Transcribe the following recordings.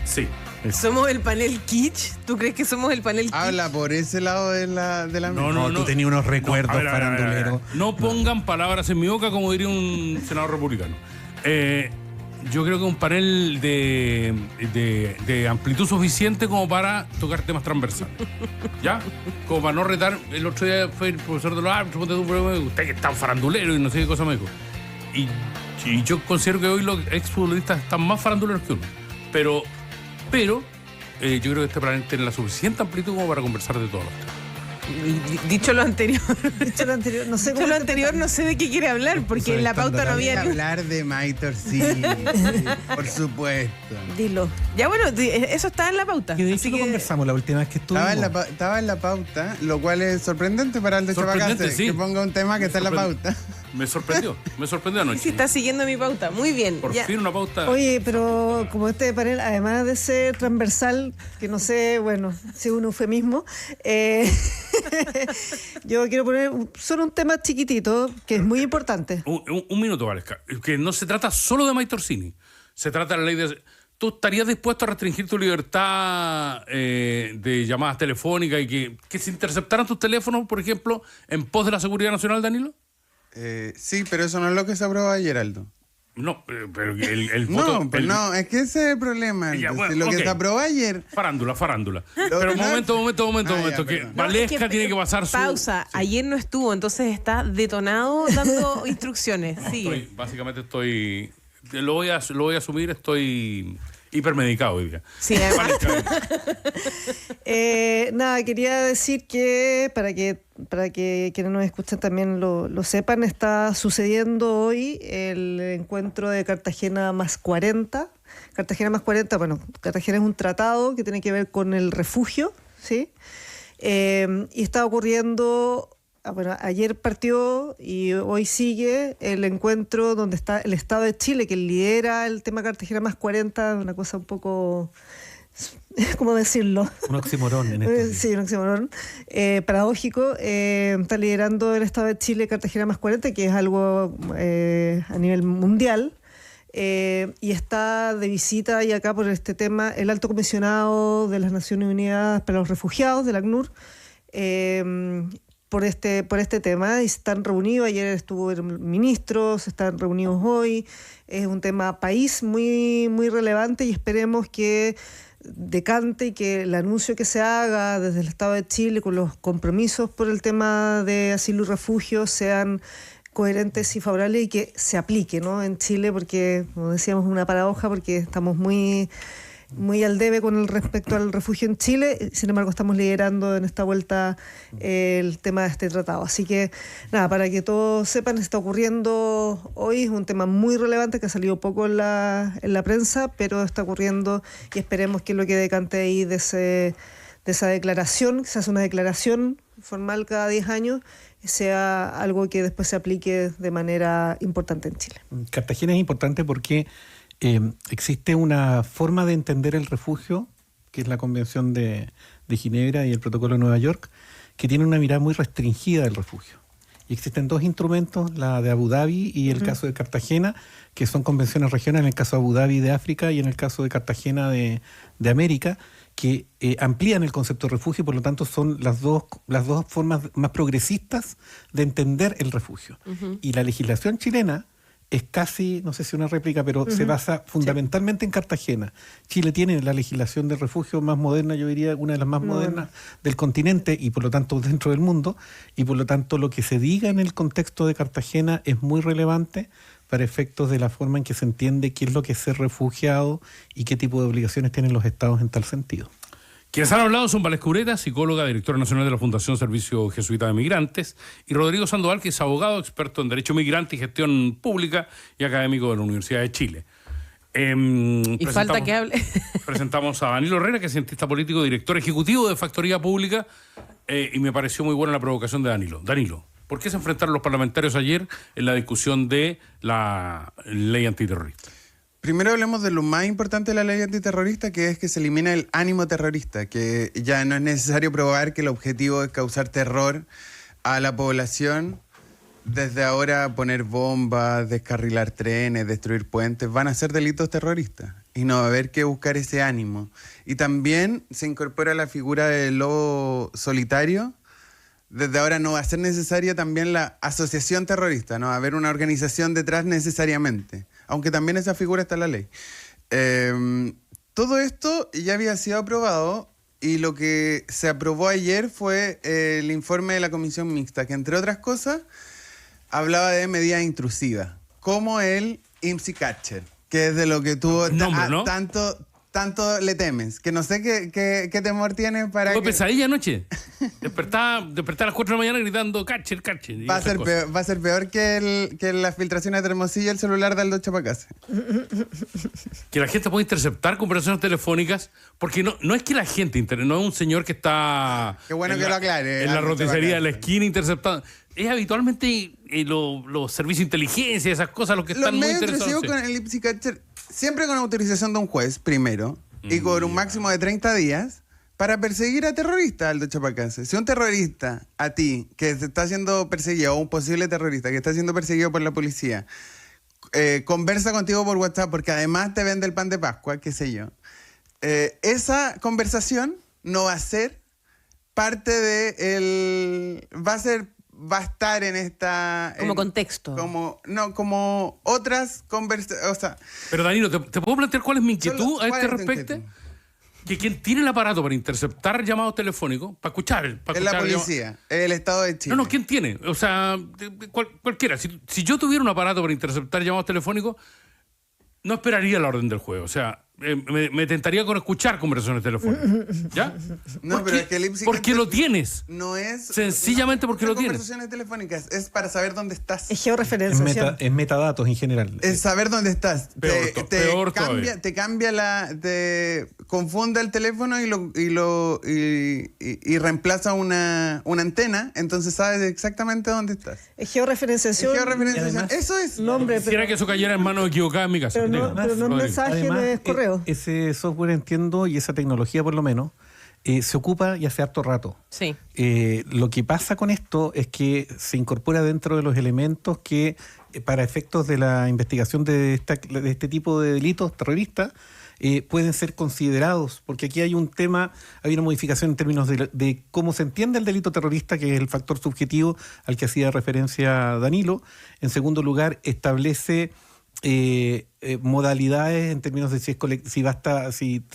Sí. ¿Somos el panel kitsch? ¿Tú crees que somos el panel kitsch? Habla por ese lado de la No. Tú tenías unos recuerdos A ver, faranduleros. No pongan palabras en mi boca, como diría un senador republicano. Yo creo que un panel de amplitud suficiente como para tocar temas transversales. ¿Ya? Como para no retar. El otro día fue el profesor de los árbitros, usted que es tan farandulero y no sé qué cosa me dijo. Y yo considero que hoy los exfutbolistas están más faranduleros que uno. Pero yo creo que este panel tiene la suficiente amplitud como para conversar de todos los temas. Dicho lo anterior, no sé dicho lo anterior, no sé de qué quiere hablar, porque en la pauta no había ni... hablar de Maitor, sí, por supuesto. Dilo. Ya bueno, eso está en la pauta. Que de Así hecho lo conversamos la última vez que estuvimos. Estaba en la pauta, lo cual es sorprendente para el de Sorprendente, Chabacase, sí. que ponga un tema que está en la pauta. Me sorprendió anoche. Sí, está siguiendo mi pauta. Muy bien. Por ya. fin una pauta. Oye, pero como este panel, además de ser transversal, que no sé, bueno, si es un eufemismo, yo quiero poner solo un tema chiquitito, que es muy importante. Un minuto, Valesca. Que no se trata solo de Maitor Orsini. Se trata de la ley de... ¿Tú estarías dispuesto a restringir tu libertad de llamadas telefónicas y que se interceptaran tus teléfonos, por ejemplo, en pos de la seguridad nacional, Danilo? Sí, pero eso no es lo que se aprobó ayer, Aldo. No, pero el voto... No, es que ese es el problema. Ya, Aldo. bueno, Si lo que ok. se aprobó ayer... Farándula. Pero que no- momento, ya, que perdón. Valesca tiene que pasar su... Pausa. Ayer no estuvo, entonces está detonado dando instrucciones. Sigue. Básicamente estoy... Lo voy a asumir, estoy hipermedicado hoy día. Sí, además. Valesca. Nada, quería decir que para que quienes nos escuchan también lo sepan, está sucediendo hoy el encuentro de Cartagena más 40. Cartagena más 40, bueno, Cartagena es un tratado que tiene que ver con el refugio, ¿sí? Y está ocurriendo... Bueno, ayer partió y hoy sigue el encuentro donde está el Estado de Chile, que lidera el tema Cartagena más 40, una cosa un poco, ¿cómo decirlo? Un oxímoron en esto. Sí, un oxímoron. Paradójico, está liderando el Estado de Chile Cartagena más 40, que es algo a nivel mundial. Y está de visita y acá por este tema el Alto Comisionado de las Naciones Unidas para los Refugiados, del ACNUR, por este tema, y están reunidos. Ayer estuvieron ministros, están reunidos hoy. Es un tema país muy, muy relevante y esperemos que decante y que el anuncio que se haga desde el Estado de Chile con los compromisos por el tema de asilo y refugio sean coherentes y favorables y que se aplique, ¿no? En Chile, porque, como decíamos, es una paradoja, porque estamos muy al debe con el respecto al refugio en Chile. Sin embargo, estamos liderando en esta vuelta el tema de este tratado. Así que, nada, para que todos sepan, está ocurriendo hoy. Es un tema muy relevante que ha salido poco en la prensa, pero está ocurriendo y esperemos que lo que decante ahí de esa declaración, que se hace una declaración formal cada 10 años, sea algo que después se aplique de manera importante en Chile. Cartagena es importante porque existe una forma de entender el refugio, que es la Convención de Ginebra y el Protocolo de Nueva York, que tiene una mirada muy restringida del refugio. Y existen dos instrumentos, la de Abu Dhabi y el caso de Cartagena, que son convenciones regionales, en el caso de Abu Dhabi de África y en el caso de Cartagena de América, que amplían el concepto de refugio y por lo tanto son las dos formas más progresistas de entender el refugio. Y la legislación chilena es casi, no sé si una réplica, pero se basa fundamentalmente en Cartagena. Chile tiene la legislación de refugio más moderna, yo diría una de las más modernas del continente y por lo tanto dentro del mundo, y por lo tanto lo que se diga en el contexto de Cartagena es muy relevante para efectos de la forma en que se entiende qué es lo que es ser refugiado y qué tipo de obligaciones tienen los estados en tal sentido. Quienes han hablado son Valesca Ureta, psicóloga, directora nacional de la Fundación Servicio Jesuita de Migrantes, y Rodrigo Sandoval, que es abogado, experto en Derecho Migrante y Gestión Pública y académico de la Universidad de Chile. Y falta que hable. Presentamos a Danilo Herrera, que es cientista político, director ejecutivo de Factoría Pública, y me pareció muy buena la provocación de Danilo. Danilo, ¿por qué se enfrentaron los parlamentarios ayer en la discusión de la ley antiterrorista? Primero hablemos de lo más importante de la ley antiterrorista, que es que se elimina el ánimo terrorista, que ya no es necesario probar que el objetivo es causar terror a la población. Desde ahora poner bombas, descarrilar trenes, destruir puentes, van a ser delitos terroristas. y no va a haber que buscar ese ánimo. Y también se incorpora la figura del lobo solitario. Desde ahora no va a ser necesaria también la asociación terrorista, no va a haber una organización detrás necesariamente, aunque también esa figura está en la ley. Todo esto ya había sido aprobado y lo que se aprobó ayer fue el informe de la comisión mixta, que entre otras cosas hablaba de medidas intrusivas, como el IMSI Catcher, que es de lo que tú ¿no? tanto le temes, que no sé qué temor tienes para Tuve que... pesadilla anoche. Despertaba a las 4 de la mañana gritando catcher. y Va a esas ser cosas. peor, va a ser peor que las filtraciones de Hermosillo el celular de Aldo Chapacase. Que la gente puede interceptar conversaciones telefónicas, porque no es que la gente, no es un señor que está... Qué bueno que lo aclare, En la Aldo roticería de la Chapacase. esquina interceptando. Es habitualmente los servicios de inteligencia, esas cosas, los que Los están muy medios interesados. intrusivos con el IMSI Catcher, siempre con autorización de un juez, primero, y con un máximo de 30 días, para perseguir a terroristas, Aldo Chapacase. Si un terrorista a ti, que se está siendo perseguido, o un posible terrorista que está siendo perseguido por la policía, conversa contigo por WhatsApp, porque además te vende el pan de Pascua, qué sé yo, esa conversación no va a ser parte de el... Va a estar en esta... Como contexto. Como otras conversaciones. O sea, Pero Danilo, ¿te puedo plantear cuál es mi inquietud Solo- a ¿cuál este es tu respecto? inquietud? Que quien tiene el aparato para interceptar llamados telefónicos, para escuchar... es la policía, el Estado de Chile. No, ¿quién tiene? O sea, cualquiera. Si yo tuviera un aparato para interceptar llamados telefónicos, no esperaría la orden del juego. O sea, me tentaría con escuchar conversaciones telefónicas. ¿Ya? No, ¿Por pero qué? es que el IMSI Porque Catcher lo tienes. No es... Sencillamente porque no lo son tienes. conversaciones telefónicas, es para saber dónde estás. Es georreferenciación. Es metadatos en general. Es saber dónde estás. Peor todavía. Te cambia te confunde el teléfono y reemplaza una antena, entonces sabes exactamente dónde estás. Es georreferenciación. Georreferenciación. además- Eso es. Nombre, Quisiera pero, que eso cayera en manos equivocadas en mi casa. pero no, Diga, pero no un Rodrigo. mensaje, no es correo. Ese software, entiendo, y esa tecnología por lo menos, se ocupa ya hace harto rato. Sí. Lo que pasa con esto es que se incorpora dentro de los elementos que, para efectos de la investigación de este tipo de delitos terroristas, pueden ser considerados, porque aquí hay un tema, hay una modificación en términos de cómo se entiende el delito terrorista, que es el factor subjetivo al que hacía referencia Danilo. En segundo lugar, establece modalidades en términos de si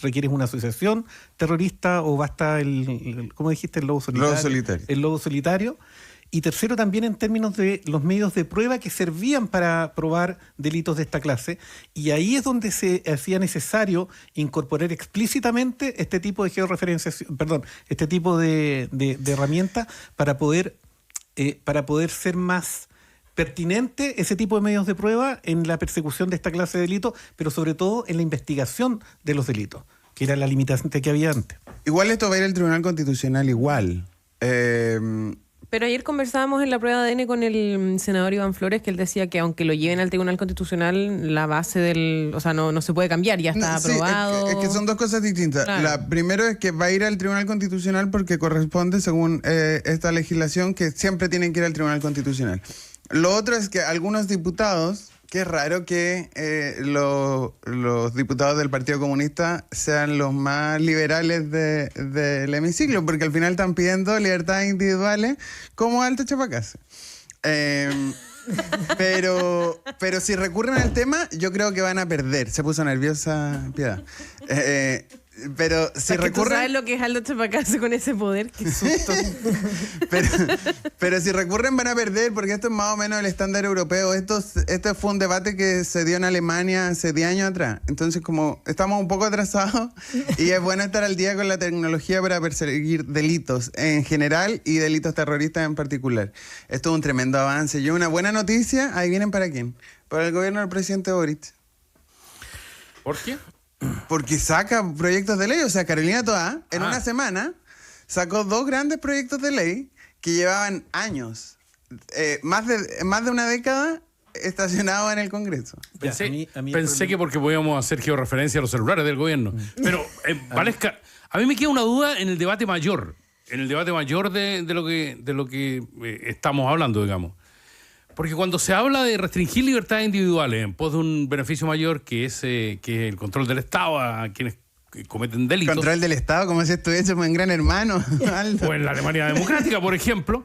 requieres una asociación terrorista o basta ¿cómo dijiste? El lobo solitario. Lobo solitario. El lobo solitario. Y tercero, también en términos de los medios de prueba que servían para probar delitos de esta clase. Y ahí es donde se hacía necesario incorporar explícitamente este tipo de georreferenciación, este tipo de herramientas para poder ser más pertinente ese tipo de medios de prueba en la persecución de esta clase de delitos, pero sobre todo en la investigación de los delitos, que era la limitante que había antes. Igual esto va a ir al Tribunal Constitucional igual. Pero ayer conversábamos en la prueba de ADN con el senador Iván Flores, que él decía que aunque lo lleven al Tribunal Constitucional, la base o sea, no se puede cambiar, ya está Sí, aprobado. es que son dos cosas distintas. Claro. La primero es que va a ir al Tribunal Constitucional porque corresponde, según esta legislación, que siempre tienen que ir al Tribunal Constitucional. Lo otro es que algunos diputados, que es raro que los diputados del Partido Comunista sean los más liberales del hemiciclo, porque al final están pidiendo libertades individuales como Alto Chapacase. Pero si recurren al tema, yo creo que van a perder. Se puso nerviosa Piedad. Pero si O sea, que tú recurren... sabes lo que es Aldo Chapacase con ese poder, qué susto. pero si recurren van a perder, porque esto es más o menos el estándar europeo. Esto fue un debate que se dio en Alemania hace 10 años atrás. Entonces, como estamos un poco atrasados, y es bueno estar al día con la tecnología para perseguir delitos en general y delitos terroristas en particular. Esto es un tremendo avance. Y una buena noticia, ahí vienen para quién. Para el gobierno del presidente Boric. ¿Por qué? Porque saca proyectos de ley. O sea, Carolina Toá, en una semana, sacó 2 grandes proyectos de ley que llevaban años, más de una década, estacionados en el Congreso. Pensé, a mí el pensé problema- que porque podíamos hacer georreferencia a los celulares del gobierno. Pero, Valesca, a mí me queda una duda en el debate mayor. En el debate mayor de lo que estamos hablando, digamos. Porque cuando se habla de restringir libertades individuales en pos de un beneficio mayor, que es el control del Estado a quienes cometen delitos. Control del Estado, como si estuviese en Gran Hermano. Aldo. O en la Alemania democrática, por ejemplo.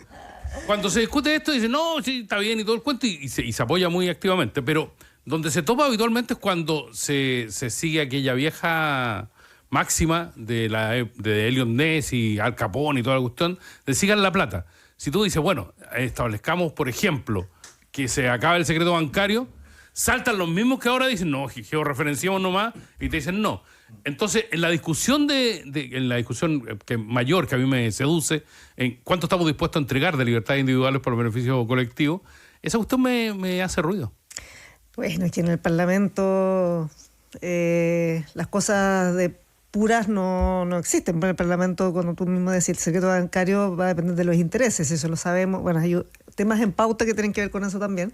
Cuando se discute esto, dicen, no, sí, está bien y todo el cuento, y se apoya muy activamente. Pero donde se topa habitualmente es cuando se sigue aquella vieja máxima de Elliot Ness y Al Capone y toda la cuestión, de sigan la plata. Si tú dices, bueno, establezcamos, por ejemplo, que se acabe el secreto bancario, saltan los mismos que ahora dicen, no, georreferenciamos nomás, y te dicen no. Entonces, en la discusión mayor que a mí me seduce, en cuánto estamos dispuestos a entregar de libertades individuales por el beneficio colectivo, esa cuestión me hace ruido. Bueno, es que en el Parlamento las cosas de puras no existen. En el Parlamento, cuando tú mismo decís, el secreto bancario va a depender de los intereses, eso lo sabemos. Bueno, hay temas en pauta que tienen que ver con eso también.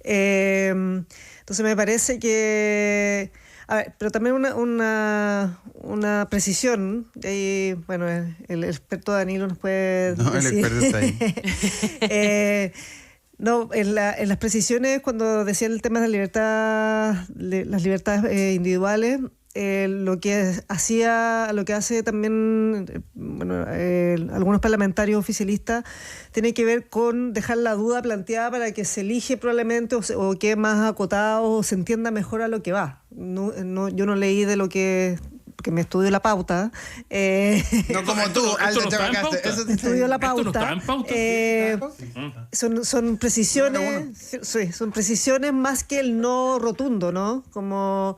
Entonces me parece que... A ver, pero también una precisión, y bueno, el experto Danilo nos puede decir. El experto está ahí. No, en las precisiones, cuando decía el tema de las libertades individuales, lo que hace también algunos parlamentarios oficialistas tiene que ver con dejar la duda planteada para que se elige probablemente o quede más acotado o se entienda mejor a lo que va. Yo no leí de lo que me estudio la pauta. No como tú, Aldo Chavacaste. Eso te estudio la ¿Esto no pauta. está en pauta? Son precisiones, sí, son precisiones más que el no rotundo, ¿no? Como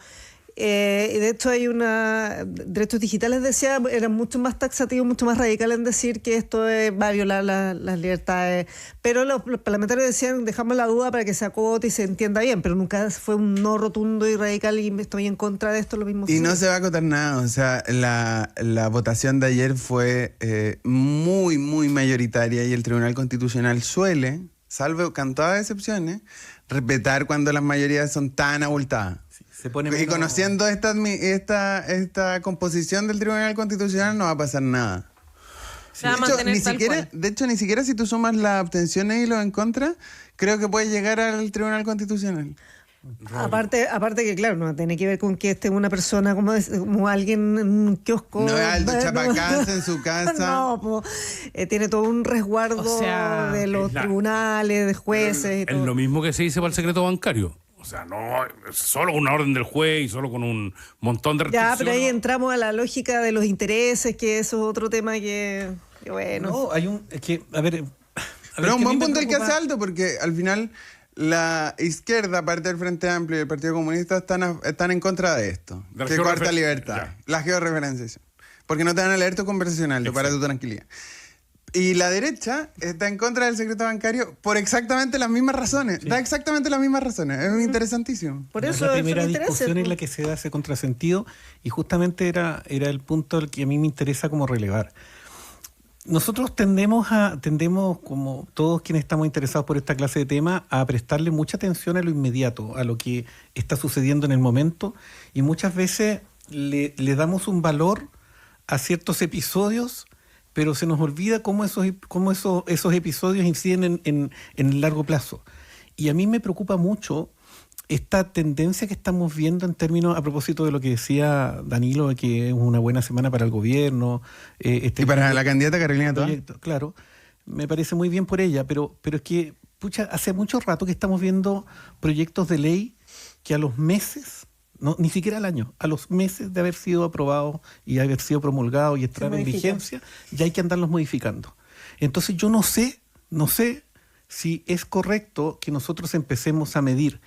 y de hecho Derechos Digitales decía, eran mucho más taxativos, mucho más radicales en decir que esto va a violar las libertades, pero los parlamentarios decían, dejamos la duda para que se acote y se entienda bien, pero nunca fue un no rotundo y radical y estoy en contra de esto, lo mismo. Y no se va a acotar nada, o sea, la votación de ayer fue muy, muy mayoritaria y el Tribunal Constitucional suele, salvo cantadas excepciones, respetar cuando las mayorías son tan abultadas. Se pone Y conociendo esta composición del Tribunal Constitucional no va a pasar nada. Se va a mantener tal cual. De hecho, ni siquiera si tú sumas las abstenciones y los en contra, creo que puedes llegar al Tribunal Constitucional. Aparte que, claro, no tiene que ver con que esté una persona como alguien en un kiosco. No es Aldo Chapacase en su casa. No, tiene todo un resguardo de los tribunales, de jueces y todo. Es lo mismo que se dice para el secreto bancario. O sea, no, solo con una orden del juez y solo con un montón de restricciones. Ya, pero ahí entramos a la lógica de los intereses, que eso es otro tema que bueno. No, hay un... Es que, a ver... Pero un buen punto el que hace Aldo, porque al final la izquierda, aparte del Frente Amplio y el Partido Comunista, están en contra de esto. De la Que cuarta libertad. Ya. La georreferenciación. Porque no te van a leer tu conversacional, para tu tranquilidad. Y la derecha está en contra del secreto bancario por exactamente las mismas razones. Sí. Da exactamente las mismas razones. Es interesantísimo. Por eso la primera discusión en la que se da ese contrasentido, y justamente era el punto al que a mí me interesa como relevar. Nosotros tendemos, como todos quienes estamos interesados por esta clase de temas, a prestarle mucha atención a lo inmediato, a lo que está sucediendo en el momento, y muchas veces le damos un valor a ciertos episodios, pero se nos olvida cómo esos episodios inciden en el largo plazo. Y a mí me preocupa mucho esta tendencia que estamos viendo en términos, a propósito de lo que decía Danilo, de que es una buena semana para el gobierno. Y para la candidata Carolina Toa. Claro, me parece muy bien por ella, pero es que, pucha, hace mucho rato que estamos viendo proyectos de ley que a los meses... No, ni siquiera al año, a los meses de haber sido aprobados y haber sido promulgados y estar en vigencia, ya hay que andarlos modificando. Entonces yo no sé si es correcto que nosotros empecemos a medir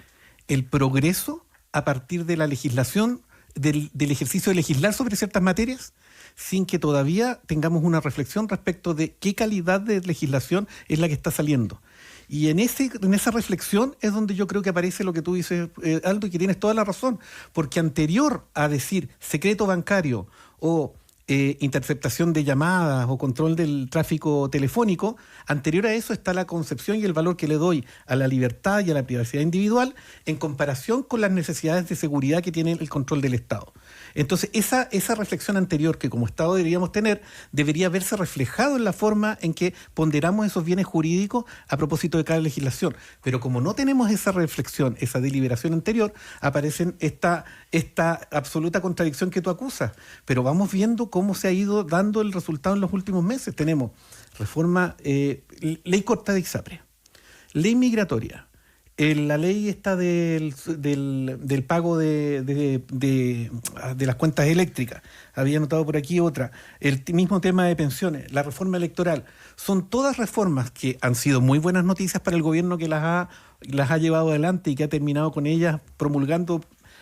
el progreso a partir de la legislación, del ejercicio de legislar sobre ciertas materias, sin que todavía tengamos una reflexión respecto de qué calidad de legislación es la que está saliendo. Y en esa reflexión es donde yo creo que aparece lo que tú dices, Aldo, y que tienes toda la razón, porque anterior a decir secreto bancario o interceptación de llamadas o control del tráfico telefónico, anterior a eso está la concepción y el valor que le doy a la libertad y a la privacidad individual en comparación con las necesidades de seguridad que tiene el control del Estado. Entonces, esa reflexión anterior que como Estado deberíamos tener, debería verse reflejado en la forma en que ponderamos esos bienes jurídicos a propósito de cada legislación. Pero como no tenemos esa reflexión, esa deliberación anterior, aparece esta absoluta contradicción que tú acusas. Pero vamos viendo cómo se ha ido dando el resultado en los últimos meses. Tenemos reforma, ley corta de ISAPRE, ley migratoria, la ley está del pago de las cuentas eléctricas. Había notado por aquí otra. El mismo tema de pensiones, la reforma electoral. Son todas reformas que han sido muy buenas noticias para el gobierno que las ha llevado adelante y que ha terminado con ellas promulgando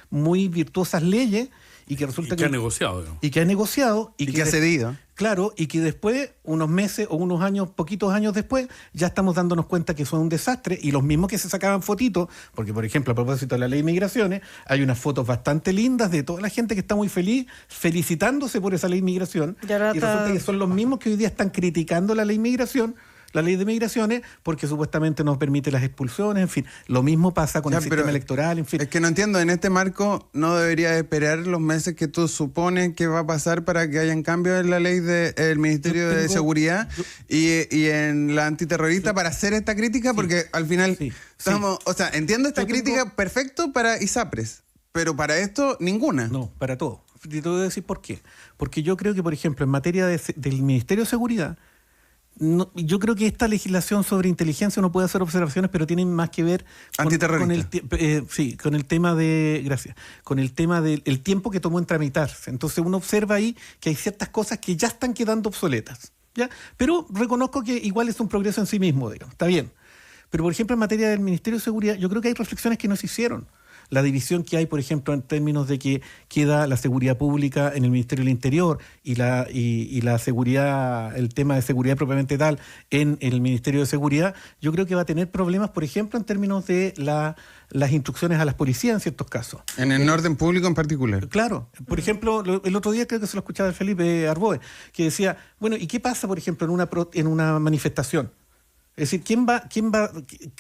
muy virtuosas leyes y que resulta que ha negociado, digamos. Y que ha negociado y que ha cedido. Claro, y que después, unos meses o unos años, poquitos años después, ya estamos dándonos cuenta que son un desastre, y los mismos que se sacaban fotitos, porque por ejemplo, a propósito de la ley de migraciones, hay unas fotos bastante lindas de toda la gente que está muy feliz, felicitándose por esa ley de migración, y resulta que son los mismos que hoy día están criticando la ley de migración, la ley de migraciones, porque supuestamente nos permite las expulsiones, en fin. Lo mismo pasa con el sistema electoral, en fin. Es que no entiendo, en este marco no debería esperar los meses que tú supones que va a pasar para que hayan cambios en la ley del Ministerio de Seguridad y en la antiterrorista para hacer esta crítica, porque al final o sea, entiendo esta crítica perfecto para ISAPRES, pero para esto ninguna. No, para todo. Te voy a decir por qué. Porque yo creo que, por ejemplo, en materia del Ministerio de Seguridad, yo creo que esta legislación sobre inteligencia uno puede hacer observaciones, pero tiene más que ver con el tema del tiempo que tomó en tramitarse. Entonces uno observa ahí que hay ciertas cosas que ya están quedando obsoletas, ¿ya? Pero reconozco que igual es un progreso en sí mismo, digamos, está bien. Pero por ejemplo en materia del Ministerio de Seguridad yo creo que hay reflexiones que no se hicieron. La división que hay, por ejemplo, en términos de que queda la seguridad pública en el Ministerio del Interior y la seguridad, el tema de seguridad propiamente tal en el Ministerio de Seguridad, yo creo que va a tener problemas, por ejemplo, en términos de las instrucciones a las policías en ciertos casos. En el orden público en particular. Claro. Por ejemplo, el otro día creo que se lo escuchaba de Felipe Arboe, que decía, bueno, ¿y qué pasa, por ejemplo, en una manifestación? Es decir,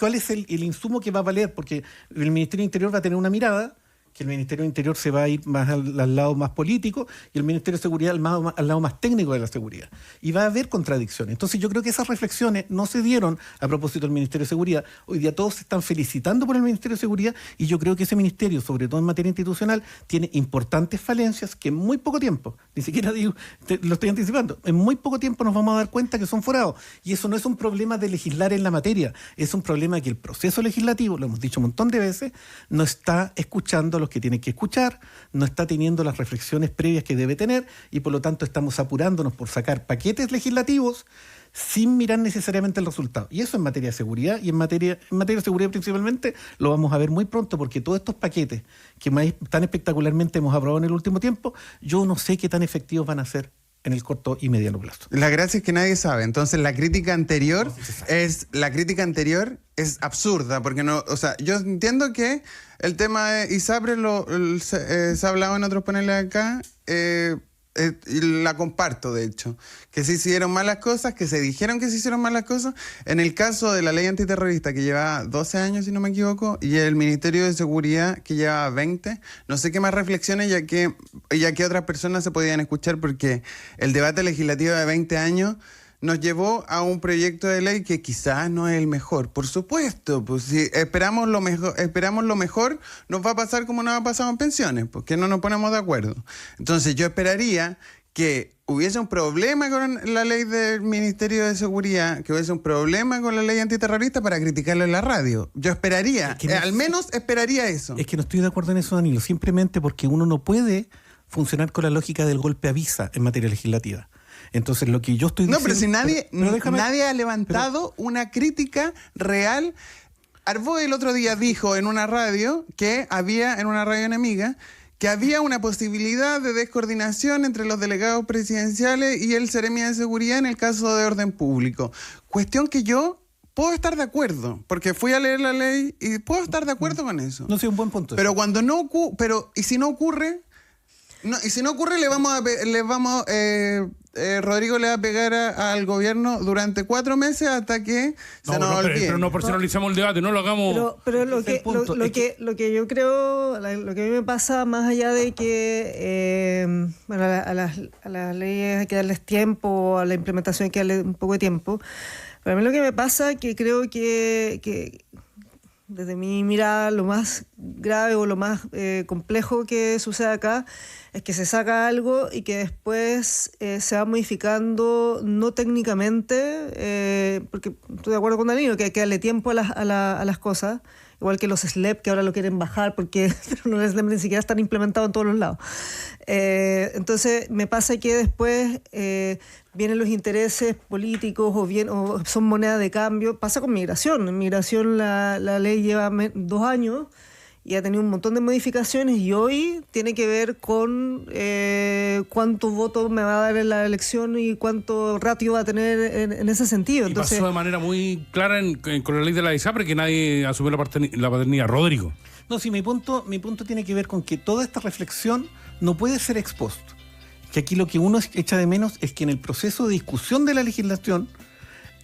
¿cuál es el insumo que va a valer? Porque el Ministerio del Interior va a tener una mirada, que el Ministerio del Interior se va a ir más al lado más político y el Ministerio de Seguridad al lado más técnico de la seguridad. Y va a haber contradicciones. Entonces yo creo que esas reflexiones no se dieron a propósito del Ministerio de Seguridad. Hoy día todos se están felicitando por el Ministerio de Seguridad y yo creo que ese ministerio, sobre todo en materia institucional, tiene importantes falencias que en muy poco tiempo, ni siquiera digo, lo estoy anticipando, en muy poco tiempo nos vamos a dar cuenta que son forados. Y eso no es un problema de legislar en la materia, es un problema de que el proceso legislativo, lo hemos dicho un montón de veces, no está escuchando los que tienen que escuchar, no está teniendo las reflexiones previas que debe tener y por lo tanto estamos apurándonos por sacar paquetes legislativos sin mirar necesariamente el resultado. Y eso en materia de seguridad y en materia de seguridad principalmente lo vamos a ver muy pronto porque todos estos paquetes que tan espectacularmente hemos aprobado en el último tiempo, yo no sé qué tan efectivos van a ser en el corto y mediano plazo. La gracia es que nadie sabe. Entonces la crítica anterior es absurda, porque no, o sea, yo entiendo que el tema de ISAPRE se ha hablado en otros paneles acá, y la comparto de hecho, que se hicieron malas cosas, que se dijeron que se hicieron malas cosas. En el caso de la ley antiterrorista que lleva 12 años si no me equivoco y el Ministerio de Seguridad que lleva 20, no sé qué más reflexiones ya que otras personas se podían escuchar, porque el debate legislativo de 20 años nos llevó a un proyecto de ley que quizás no es el mejor. Por supuesto, pues si esperamos lo mejor, nos va a pasar como nos ha pasado en pensiones, porque no nos ponemos de acuerdo. Entonces yo esperaría que hubiese un problema con la ley del Ministerio de Seguridad, que hubiese un problema con la ley antiterrorista para criticarlo en la radio. Yo esperaría, al menos esperaría eso. Es que no estoy de acuerdo en eso, Danilo, simplemente porque uno no puede funcionar con la lógica del golpe avisa en materia legislativa. Entonces lo que yo estoy diciendo... No, pero si nadie ha levantado una crítica real. Arboe el otro día dijo en una radio en una radio enemiga, que había una posibilidad de descoordinación entre los delegados presidenciales y el Seremi de Seguridad en el caso de orden público. Cuestión que yo puedo estar de acuerdo, porque fui a leer la ley y puedo estar de acuerdo con eso. No sé, un buen punto. Pero y si no ocurre... No, y si no ocurre, Rodrigo le va a pegar al gobierno durante 4 meses hasta que se nos olvide. Pero no personalicemos el debate, no lo hagamos. Pero lo que yo creo, lo que a mí me pasa, más allá de que a las leyes hay que darles tiempo, a la implementación hay que darle un poco de tiempo, pero a mí lo que me pasa es que creo que desde mi mirada, lo más grave o lo más complejo que sucede acá es que se saca algo y que después se va modificando, no técnicamente, porque estoy de acuerdo con Danilo, que hay que darle tiempo a las cosas, igual que los SLEP, que ahora lo quieren bajar porque los SLEP ni siquiera están implementados en todos los lados. Entonces me pasa que después vienen los intereses políticos o son moneda de cambio. Pasa con migración. En migración la ley lleva 2 años y ha tenido un montón de modificaciones y hoy tiene que ver con cuántos votos me va a dar en la elección y cuánto ratio va a tener en ese sentido. Entonces, y pasó de manera muy clara con la ley de la ISAPRE que nadie asumió la paternidad. Rodrigo. No, sí, mi punto tiene que ver con que toda esta reflexión no puede ser ex post. Que aquí lo que uno echa de menos es que en el proceso de discusión de la legislación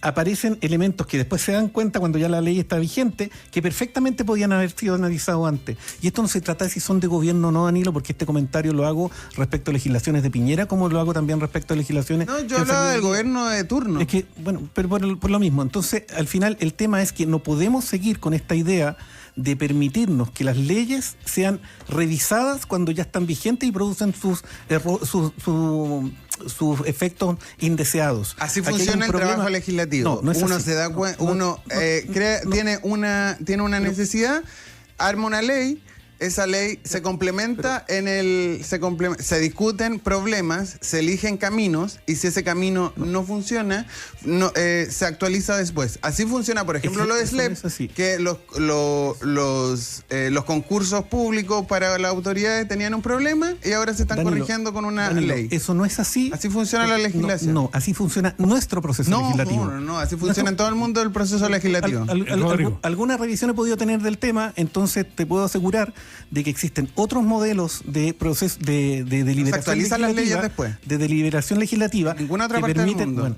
aparecen elementos que después se dan cuenta cuando ya la ley está vigente, que perfectamente podían haber sido analizados antes. Y esto no se trata de si son de gobierno o no, Danilo, porque este comentario lo hago respecto a legislaciones de Piñera, como lo hago también respecto a legislaciones... No, yo hablaba del gobierno de turno. Es que, bueno, pero por lo mismo. Entonces, al final, el tema es que no podemos seguir con esta idea de permitirnos que las leyes sean revisadas cuando ya están vigentes y producen sus efectos indeseados. Así funciona el trabajo legislativo. No es uno así. se da cuenta, tiene una necesidad, arma una ley. Esa ley se complementa se discuten problemas, se eligen caminos y si ese camino no funciona, se actualiza después. Así funciona, por ejemplo, lo de SLEP, que los concursos públicos para las autoridades tenían un problema y ahora se están corrigiendo con una ley. Eso no es así. Así funciona la legislación. No, así funciona nuestro proceso legislativo. No, así funciona en todo el mundo el proceso legislativo. Alguna revisión he podido tener del tema, entonces te puedo asegurar de que existen otros modelos de proceso de deliberación legislativa, las leyes después. De deliberación legislativa Ninguna otra parte del mundo.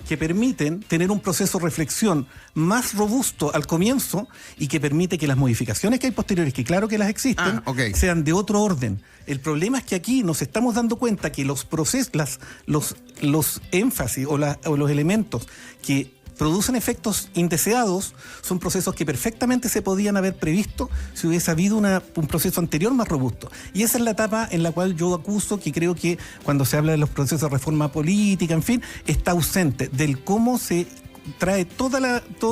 Que permiten tener un proceso de reflexión más robusto al comienzo y que permite que las modificaciones que hay posteriores, que claro que las existen, sean de otro orden. El problema es que aquí nos estamos dando cuenta que los procesos, los énfasis o los elementos que producen efectos indeseados son procesos que perfectamente se podían haber previsto si hubiese habido un proceso anterior más robusto. Y esa es la etapa en la cual yo acuso que creo que cuando se habla de los procesos de reforma política, en fin, está ausente del cómo se trae todos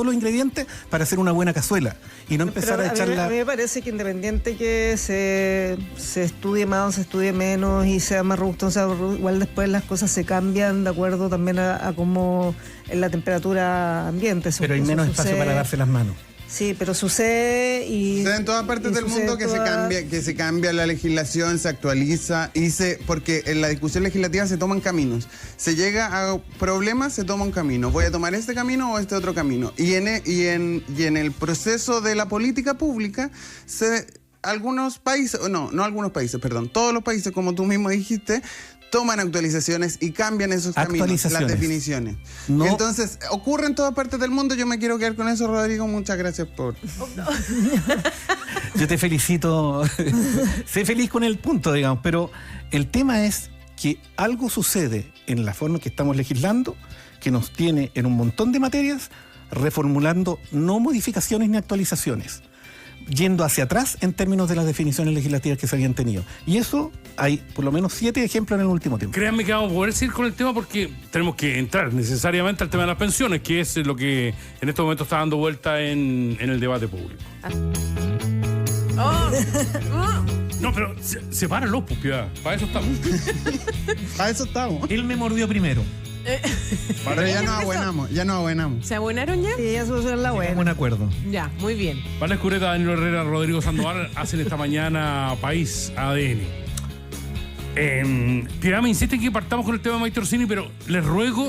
los ingredientes para hacer una buena cazuela y no empezar a echarla... A mí me parece que independiente que se estudie más o se estudie menos y sea más robusto, igual después las cosas se cambian de acuerdo también a cómo es la temperatura ambiente. Pero hay menos espacio para darse las manos. Sí, pero sucede en todas partes del mundo que se cambia la legislación, se actualiza porque en la discusión legislativa se toman caminos. Se llega a problemas, se toma un camino. Voy a tomar este camino o este otro camino. Y en el proceso de la política pública algunos países, todos los países, como tú mismo dijiste, toman actualizaciones y cambian esos caminos, las definiciones. No. Entonces, ocurre en todas partes del mundo. Yo me quiero quedar con eso, Rodrigo. Muchas gracias por... Yo te felicito. Sé feliz con el punto, digamos. Pero el tema es que algo sucede en la forma en que estamos legislando que nos tiene en un montón de materias reformulando no modificaciones ni actualizaciones, yendo hacia atrás en términos de las definiciones legislativas que se habían tenido. Y eso hay por lo menos 7 ejemplos en el último tiempo. Créanme que vamos a poder seguir con el tema porque tenemos que entrar necesariamente al tema de las pensiones, que es lo que en estos momentos está dando vuelta en el debate público. No, pero sepáralos, pues, Piedad. Para eso estamos. Para eso estamos. Él me mordió primero. Pero ya nos abuenamos. ¿Se abuenaron ya? Sí, ya solucionan la buena. Buen acuerdo. Ya, muy bien. Vale Escureta, Danilo Herrera, Rodrigo Sandoval hacen esta mañana País ADN. Piedad me insiste en que partamos con el tema de Maite Orsini, pero les ruego.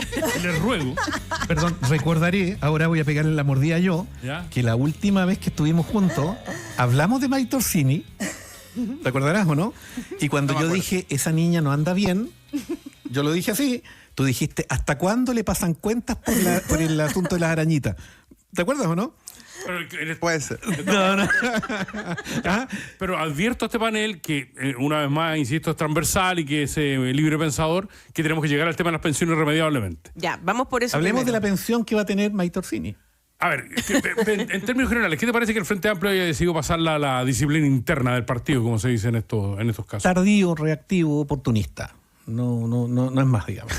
Perdón, recordaré, ahora voy a pegarle la mordida yo, ¿ya? Que la última vez que estuvimos juntos hablamos de Maite Orsini ¿Te acordarás o no? Y cuando No me yo acuerdo. dije, esa niña no anda bien, yo lo dije así, tú dijiste, ¿hasta cuándo le pasan cuentas por el asunto de las arañitas? ¿Te acuerdas o no? Puede ser. No, no. ¿Ah? Pero advierto a este panel que, una vez más, insisto, es transversal y que es libre pensador, que tenemos que llegar al tema de las pensiones irremediablemente. Ya, vamos por eso. Hablemos de primero. la pensión que va a tener Maite Orsini. A ver, en términos generales, ¿qué te parece que el Frente Amplio haya decidido pasar la disciplina interna del partido, como se dice en estos casos? Tardío, reactivo, oportunista. No es más, digamos.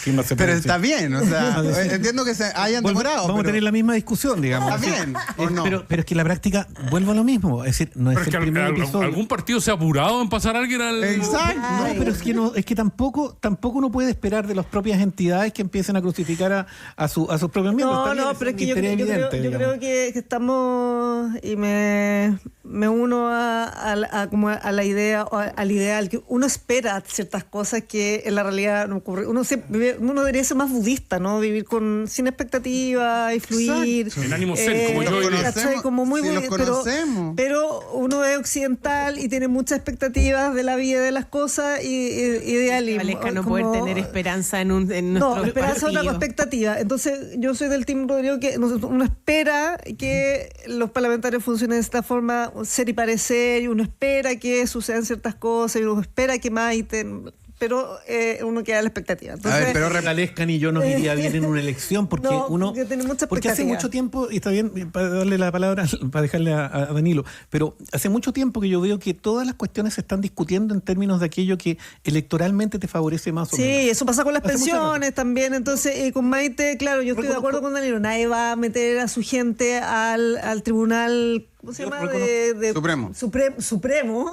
¿Qué más se puede Pero decir? está bien, o sea, entiendo que se hayan demorado. Vamos a pero tener la misma discusión, digamos. ¿Está bien o no? Pero es que la práctica, vuelvo a lo mismo. Es decir, no es Pero es el que primer episodio. algún partido se ha apurado en pasar a alguien al... Exacto. No, pero es que tampoco uno puede esperar de las propias entidades que empiecen a crucificar a sus propios miembros. Está bien, pero es un que yo interés creo evidente, que digamos. estamos, y me uno como a la idea, o al ideal, que uno espera ciertas cosas que en la realidad no ocurren. Uno debería ser más budista, ¿no? Vivir sin expectativa y fluir. En ánimo zen, como yo hoy día. ¿cachai? Como muy Si los budista, conocemos. pero uno es occidental y tiene muchas expectativas de la vida y de las cosas y idealismo. Valesca no como- poder tener esperanza en nuestro no, esperanza es una partido. expectativa. Entonces, yo soy del team Rodrigo que uno espera que los parlamentarios funcionen de esta forma, ser y parecer, y uno espera que sucedan ciertas cosas, y uno espera que Maite, pero uno queda a la expectativa. Entonces, A ver, pero Valesca ni yo nos iría bien en una elección porque No, uno porque tiene mucha porque hace expectativa. mucho tiempo, y está bien para darle la palabra, para dejarle a Danilo, pero hace mucho tiempo que yo veo que todas las cuestiones se están discutiendo en términos de aquello que electoralmente te favorece más o sí, menos. eso pasa con las Hace mucho pensiones también. Entonces, con Maite, claro, yo estoy de acuerdo con Danilo. Nadie va a meter a su gente al tribunal, ¿cómo se Yo llama? Supremo. Supremo,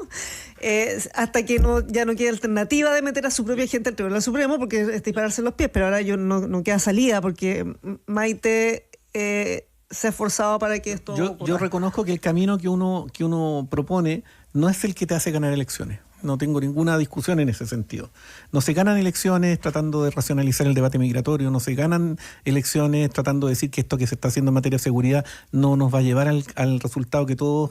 hasta que ya no quede alternativa de meter a su propia gente al Tribunal Supremo, porque es dispararse en los pies. Pero ahora no queda salida, porque Maite se ha esforzado para que esto Yo ocurra. reconozco que el camino que uno propone no es el que te hace ganar elecciones. No tengo ninguna discusión en ese sentido. No se ganan elecciones tratando de racionalizar el debate migratorio, no se ganan elecciones tratando de decir que esto que se está haciendo en materia de seguridad no nos va a llevar al resultado que todos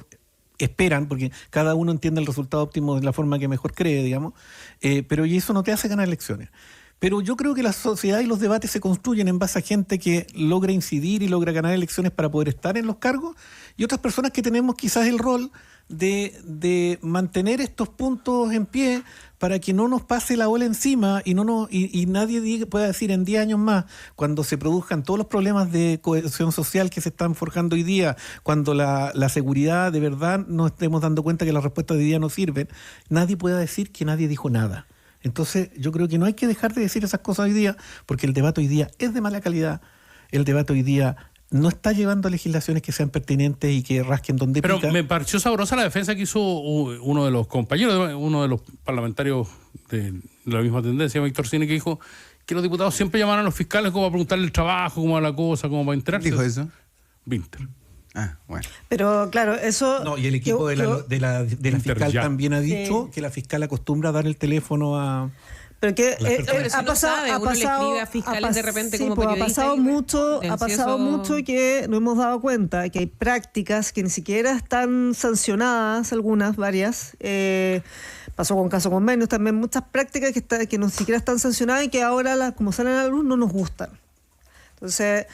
esperan, porque cada uno entiende el resultado óptimo de la forma que mejor cree, digamos, pero y eso no te hace ganar elecciones. Pero yo creo que la sociedad y los debates se construyen en base a gente que logra incidir y logra ganar elecciones para poder estar en los cargos, y otras personas que tenemos quizás el rol de mantener estos puntos en pie para que no nos pase la ola encima y y nadie pueda decir en 10 años más, cuando se produzcan todos los problemas de cohesión social que se están forjando hoy día, cuando la seguridad de verdad nos estemos dando cuenta que las respuestas de hoy día no sirven, nadie pueda decir que nadie dijo nada. Entonces yo creo que no hay que dejar de decir esas cosas hoy día, porque el debate hoy día es de mala calidad, el debate hoy día no está llevando a legislaciones que sean pertinentes y que rasquen donde Pero pica. me pareció sabrosa la defensa que hizo uno de los compañeros, uno de los parlamentarios de la misma tendencia, Víctor Cine, que dijo que los diputados siempre llaman a los fiscales como a preguntarle el trabajo, cómo va la cosa, cómo va a enterarse. ¿Dijo eso? Winter. Ah, bueno. Pero claro, eso... No, y el equipo de la fiscal Interya. también ha dicho Sí. que la fiscal acostumbra a dar el teléfono a... Pero que Pero si uno sabe, uno le escribe a fiscales de repente como pues, periodista ha y pasado eso- mucho que nos hemos dado cuenta que hay prácticas que ni siquiera están sancionadas, varias. Pasó con caso convenios también, muchas prácticas que no siquiera están sancionadas y que ahora, como salen a la luz, no nos gustan. Entonces,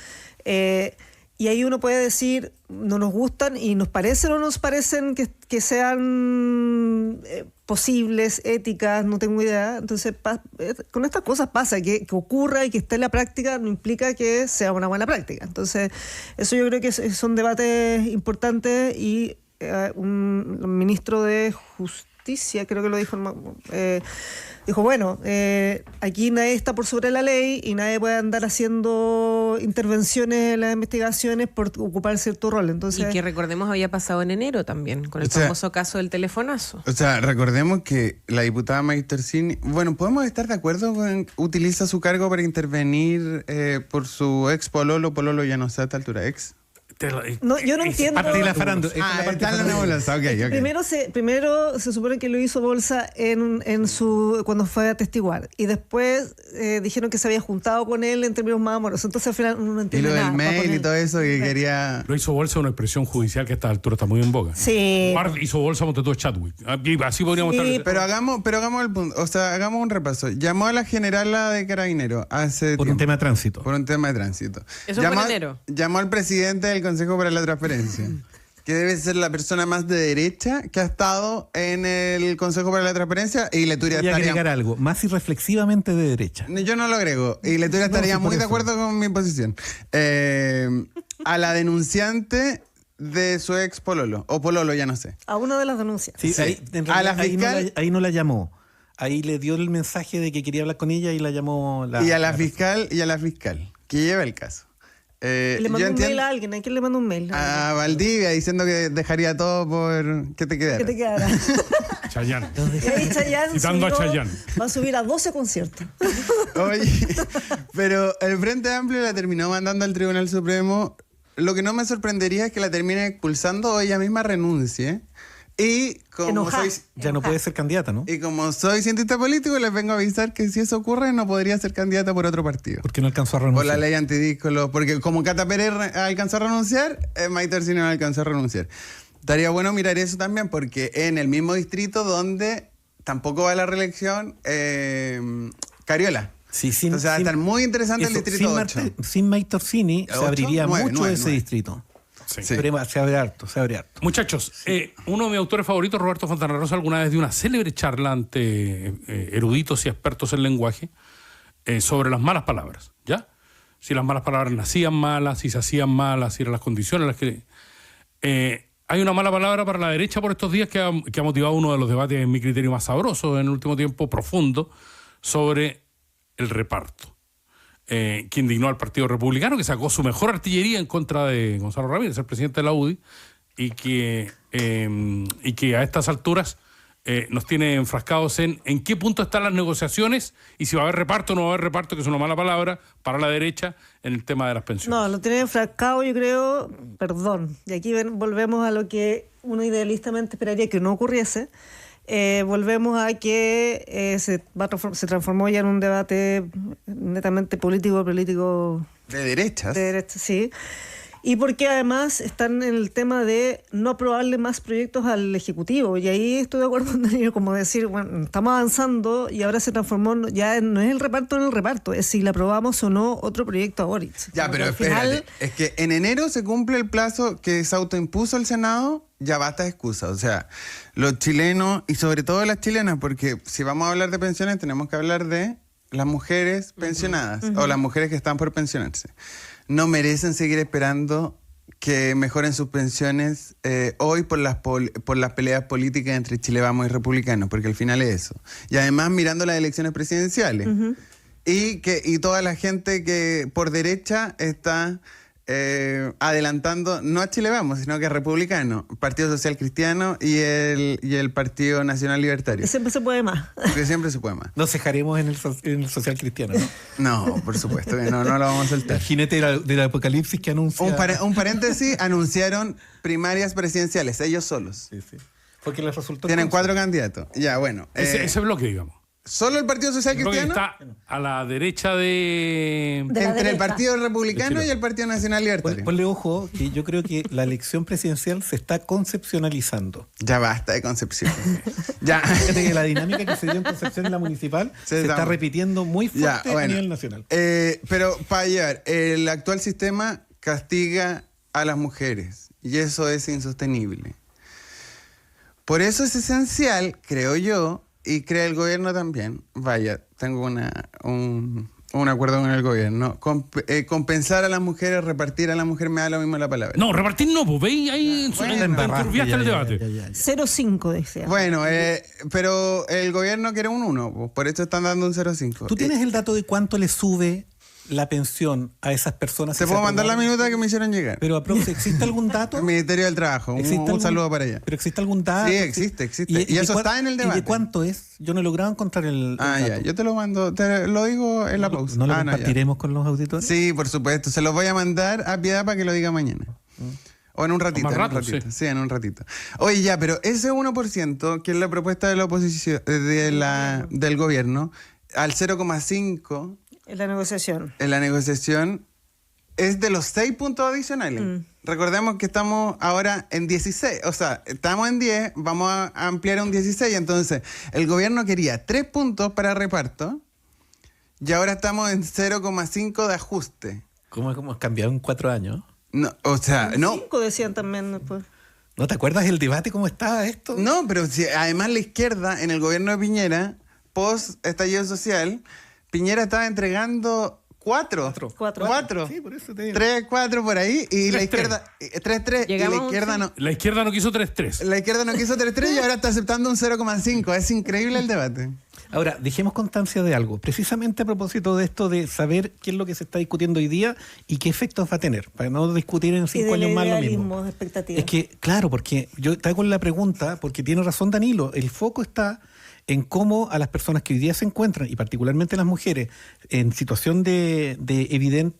y ahí uno puede decir, no nos gustan y nos parecen o no nos parecen que sean posibles, éticas, no tengo idea. Entonces, con estas cosas pasa, que ocurra y que esté en la práctica no implica que sea una buena práctica. Entonces, eso yo creo que son debates importantes y un ministro de Justicia, creo que lo dijo, dijo, bueno, aquí nadie está por sobre la ley y nadie puede andar haciendo intervenciones en las investigaciones por ocupar cierto rol. Entonces, Y que recordemos había pasado en enero también, con el O sea, famoso caso del telefonazo. O sea, recordemos que la diputada Maite Orsini, bueno, podemos estar de acuerdo con utiliza su cargo para intervenir por su ex pololo ya no sé a esta altura, ex. No, yo no entiendo. Parte de la farándula. Esa es la parte está en la farándula. nebulosa, ok. Primero se supone que lo hizo Bolsa cuando fue a testiguar. Y después dijeron que se había juntado con él en términos más amorosos. Entonces al final uno no Y entiende lo nada. del va a mail y poner- todo eso que quería... Lo hizo Bolsa, una expresión judicial que a esta altura está muy en boga. Sí. Guarda, hizo Bolsa Montetú Chadwick. Así podríamos Sí, estar. Pero hagamos el punto, o sea, hagamos un repaso. Llamó a la generala de Carabineros hace Por un tiempo. tema de tránsito. Por un tema de tránsito. Eso fue en enero. Llamó al presidente del Consejo para la Transparencia, que debe ser la persona más de derecha que ha estado en el Consejo para la Transparencia, y Leturia Voy a estaría... agregar algo, más irreflexivamente de derecha. Yo no lo agrego, y Leturia estaría sí, por muy de eso. acuerdo con mi posición. A la denunciante de su ex pololo, o pololo, ya no sé. A una de las denuncias. Sí, Sí. ahí, en A la realidad, fiscal- ahí no la llamó. Ahí le dio el mensaje de que quería hablar con ella y la llamó Y a la fiscal, que lleva el caso. Le mandó yo un mail entiendo a alguien. ¿A quién le mandó un mail? a Valdivia diciendo que dejaría todo por que te quedara. ¿Qué te quedará? Chayanne. Y ahí Chayanne Citando a subió- Chayanne. va a subir a 12 conciertos. Oye, pero el Frente Amplio la terminó mandando al Tribunal Supremo. Lo que no me sorprendería es que la termine expulsando o ella misma renuncie. Y como Enojada. soy Ya no puede ser candidata, ¿no? y como soy cientista político, les vengo a avisar que si eso ocurre no podría ser candidata por otro partido. Porque no alcanzó a Por renunciar. la ley antidíscolo, porque como Cata Pérez alcanzó a renunciar, Maite Orsini no alcanzó a renunciar. Estaría bueno mirar eso también, porque en el mismo distrito donde tampoco va a la reelección, Cariola. Sí, sin, Entonces va a sin- estar muy interesante el eso, distrito sin 8. sin Maite Orsini se ¿Ocho? abriría Nueve, mucho nueve, ese nueve. distrito. Sí. Sí. Se abre harto, se abre harto. Muchachos, uno de mis autores favoritos, Roberto Fontana Rosa, alguna vez dio una célebre charla ante eruditos y expertos en lenguaje sobre las malas palabras, ¿ya? Si las malas palabras nacían malas, si se hacían malas, si eran las condiciones las que... hay una mala palabra para la derecha por estos días que ha motivado uno de los debates, en mi criterio, más sabrosos en el último tiempo, profundo, sobre el reparto. Que indignó al Partido Republicano, que sacó su mejor artillería en contra de Gonzalo Ramírez, el presidente de la UDI, y que a estas alturas nos tiene enfrascados en qué punto están las negociaciones y si va a haber reparto o no va a haber reparto, que es una mala palabra para la derecha en el tema de las pensiones. No, lo tiene enfrascado, yo creo, perdón. Y aquí volvemos a lo que uno idealistamente esperaría que no ocurriese. Volvemos a que se transformó ya en un debate netamente político De derechas. de derecha, sí. Y porque además están en el tema de no aprobarle más proyectos al Ejecutivo. Y ahí estoy de acuerdo con Daniel, como decir, bueno, estamos avanzando y ahora se transformó, ya no es el reparto en el reparto, es si le aprobamos o no otro proyecto a Boric. Ya, Como pero que al final- espérate. Es que en enero se cumple el plazo que se autoimpuso el Senado. Ya basta de excusas. O sea, los chilenos y sobre todo las chilenas, porque si vamos a hablar de pensiones tenemos que hablar de las mujeres pensionadas o las mujeres que están por pensionarse. No merecen seguir esperando que mejoren sus pensiones hoy por las peleas políticas entre Chile Vamos y Republicanos, porque al final es eso. Y además mirando las elecciones presidenciales. Y toda la gente que por derecha está adelantando, no a Chile Vamos, sino que a Republicano, Partido Social Cristiano y el Partido Nacional Libertario. que siempre se puede más. Porque siempre se puede más. No cejaremos en el social cristiano, ¿no? No, por supuesto que no lo vamos a El soltar. jinete del apocalipsis que anuncia... Un paréntesis, anunciaron primarias presidenciales, ellos solos. Sí, sí. Porque les resultó... Tienen 4 candidatos. Ya, bueno. Ese bloque, digamos. ¿Solo el Partido Social El bloque que Cristiano? está a la derecha de... De la Entre el derecha. Partido Republicano y el Partido Nacional Libertario. Ponle ojo que yo creo que la elección presidencial se está concepcionalizando. Ya basta de Concepción. Ya. Fíjate que la dinámica que se dio en Concepción en la municipal se está estamos. repitiendo muy Ya, fuerte a bueno. nivel nacional. Pero para llevar, el actual sistema castiga a las mujeres y eso es insostenible. Por eso es esencial, creo yo, y cree el gobierno también, vaya, tengo un acuerdo con el gobierno, compensar a las mujeres, repartir a la mujer, me da lo mismo la palabra. No, repartir no, pues veis ahí bueno, enturbiaste el debate. 0,5 decía. Bueno, pero el gobierno quiere un 1, por eso están dando un 0,5. ¿Tú tienes el dato de cuánto le sube la pensión a esas personas? ¿Te que puedo se mandar la aprobaron? minuta que me hicieron llegar? Pero ¿existe algún dato? El Ministerio del Trabajo, ¿Existe un algún- saludo para allá. Pero existe algún dato. Sí, existe. Y de eso cuán- está en el ¿Y debate. de cuánto es? Yo no he logrado encontrar el Ya, dato. yo te lo mando, te lo digo en la pausa. ¿No lo ya. compartiremos con los auditores? Sí, por supuesto, se los voy a mandar a Piedad para que lo diga mañana. O en un ratito, más en un rato, ratito. sí. Sí, en un ratito. Oye, ya, pero ese 1%, que es la propuesta de la oposición, del gobierno, al 0,5 En la negociación. en la negociación, es de los 6 puntos adicionales. Recordemos que estamos ahora en 16, o sea, estamos en 10, vamos a ampliar a un 16, entonces el gobierno quería 3 puntos para reparto y ahora estamos en 0,5 de ajuste. ¿Cómo hemos cambiado en 4 años? No, o sea, no. 5 decían también después. ¿No te acuerdas el debate cómo estaba esto? No, pero si, además la izquierda en el gobierno de Piñera, post estallido social, Piñera estaba entregando 4. Cuatro. Sí, por eso te digo. 3, 4 por ahí y la 3-3. izquierda 3-3 y la Llegamos a un izquierda no. La izquierda no quiso 3-3. La izquierda no quiso 3-3 y ahora está aceptando un 0,5. Es increíble el debate. Ahora, dejemos constancia de algo, precisamente a propósito de esto de saber qué es lo que se está discutiendo hoy día y qué efectos va a tener, para no discutir en 5 años más lo mismo. De expectativas. Es que, claro, porque yo te hago la pregunta, porque tiene razón Danilo, el foco está en cómo a las personas que hoy día se encuentran, y particularmente las mujeres, en situación de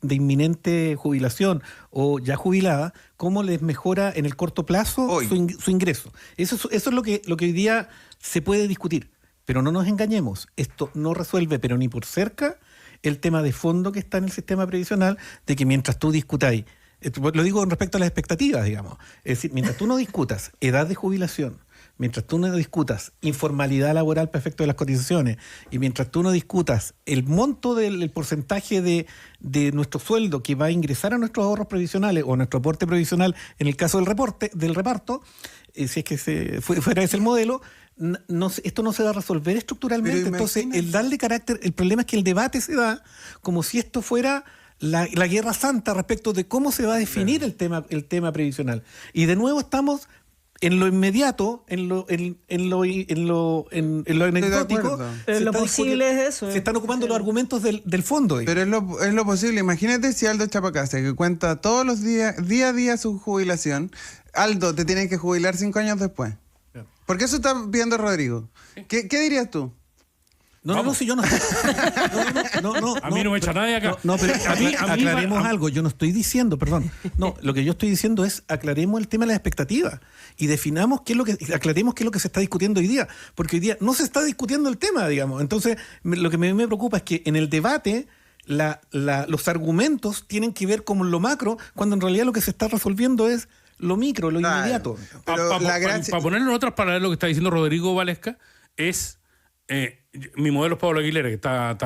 inminente jubilación o ya jubilada, cómo les mejora en el corto plazo su ingreso. Eso es lo que hoy día se puede discutir. Pero no nos engañemos, esto no resuelve, pero ni por cerca, el tema de fondo que está en el sistema previsional, de que mientras tú discutáis, lo digo con respecto a las expectativas, digamos, es decir, mientras tú no discutas edad de jubilación, mientras tú no discutas informalidad laboral para efecto de las cotizaciones, y mientras tú no discutas el monto del porcentaje de nuestro sueldo que va a ingresar a nuestros ahorros previsionales o a nuestro aporte previsional en el caso del reparto, si es que fuera ese el modelo, esto no se va a resolver estructuralmente. Pero entonces, imagínate. el darle carácter, el problema es que el debate se da como si esto fuera la guerra santa respecto de cómo se va a definir el tema previsional. Y de nuevo estamos en lo inmediato, en lo anecdótico. acuerdo. Pero se lo está posible discutiendo- es eso. Se están ocupando los argumentos del fondo. Pero es lo posible. Imagínate si Aldo Chapacase, que cuenta todos los días, día a día su jubilación, Aldo, te tienes que jubilar 5 años después. Porque eso está pidiendo Rodrigo. ¿Qué dirías tú? No, si yo no. A mí no me echa nadie acá. No, pero A mí- aclaremos algo. Yo no estoy diciendo, perdón. No, lo que yo estoy diciendo es aclaremos el tema de las expectativas y definamos aclaremos qué es lo que se está discutiendo hoy día. Porque hoy día no se está discutiendo el tema, digamos. Entonces, lo que me preocupa es que en el debate los argumentos tienen que ver con lo macro, cuando en realidad lo que se está resolviendo es lo micro, lo Claro. inmediato. Pero Para la gracia- ponerlo en otras palabras, lo que está diciendo Rodrigo Valesca es mi modelo es Pablo Aguilera, que está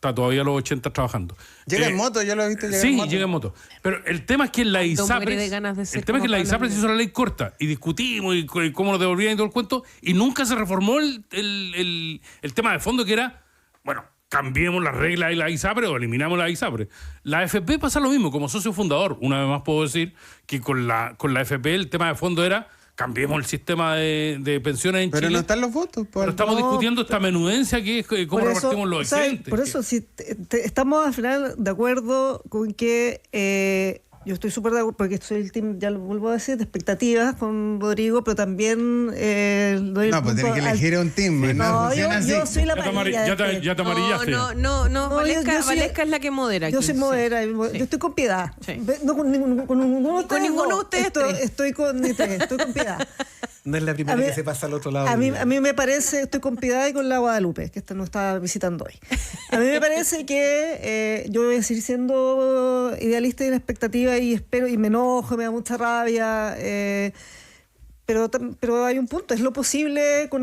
todavía a los 80 trabajando. Llega en moto, yo lo he visto llegar Sí, en moto. llega en moto. Pero el tema es que en la Aldo muere de ISAPRES, ganas de ser el tema es que en la como Pablo ISAPRES se hizo la ley corta y discutimos y cómo nos devolvían y todo el cuento y nunca se reformó el tema de fondo que era, bueno, cambiemos las reglas de la ISAPRES o eliminamos la ISAPRES. La AFP pasa lo mismo, como socio fundador. Una vez más puedo decir que con la AFP el tema de fondo era cambiemos el sistema de pensiones en Pero Chile. no están los votos. Pero estamos discutiendo esta menudencia que es cómo Por eso, repartimos los ¿sabes? excedentes. Por eso, si estamos al final de acuerdo con que yo estoy súper de acuerdo, porque soy el team, ya lo vuelvo a decir, de expectativas con Rodrigo, pero también doy el No, pues punto tienes que elegir un team. No, No, funciona así. yo soy la Ya te amarilla. ya te amarillaste. No, Valesca, yo soy- Valesca es la que modera. Yo aquí, soy sí. modera, yo estoy con piedad. Sí. No, con ninguno de ustedes. ninguno de no. ustedes Estoy, tres. estoy con ni tres, estoy con piedad. No es la primera A mí- que se pasa al otro lado. A mí me parece, estoy con Piedad y con la Guadalupe, que esta nos está visitando hoy. A mí me parece que yo voy a seguir siendo idealista y en expectativa y espero, y me enojo, me da mucha rabia, pero hay un punto, es lo posible con